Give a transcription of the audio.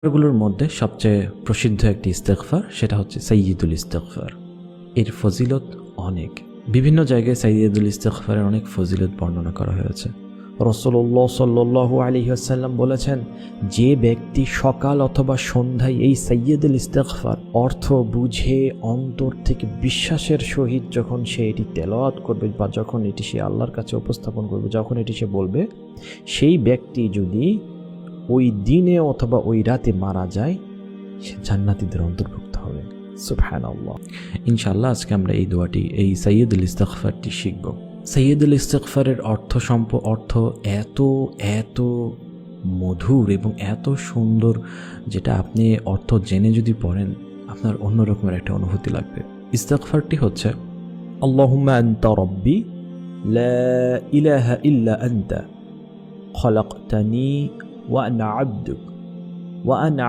এগুলোর মধ্যে সবচেয়ে প্রসিদ্ধ একটি ইস্তেগফার, সেটা হচ্ছে সাইয়্যিদুল ইস্তেগফার। এর ফজিলত অনেক। বিভিন্ন জায়গায় সাইয়্যিদুল ইস্তেগফারের অনেক ফজিলত বর্ণনা করা হয়েছে। রাসূলুল্লাহ সাল্লাল্লাহু আলাইহি ওয়াসাল্লাম বলেছেন, যে ব্যক্তি সকাল অথবা সন্ধ্যায় এই সাইয়্যিদুল ইস্তেগফার অর্থ বুঝে অন্তর থেকে বিশ্বাসের সহিত যখন সে এটি তেলাওয়াত করবে বা যখন এটি সে আল্লাহর কাছে উপস্থাপন করবে, যখন এটি সে বলবে, সেই ব্যক্তি যদি ওই দিনে অথবা ওই রাতে মারা যায়, সে জান্নাতীদের অন্তর্ভুক্ত হবে। সুবহানাল্লাহ। ইনশাআল্লাহ আজকে আমরা এই দোয়াটি, এই সাইয়্যিদুল ইস্তেগফারটি শিখব। সাইয়্যিদুল ইস্তেগফারের অর্থ এত এত মধুর এবং এত সুন্দর, যেটা আপনি অর্থ জেনে যদি পড়েন আপনার অন্যরকমের একটা অনুভূতি লাগবে। ইস্তেগফারটি হচ্ছে, আল্লাহুম্মা আনতা রাব্বি লা ইলাহা ইল্লা আনতা খলাকতানি ওয়া আনা আবদুক ওয়া আনা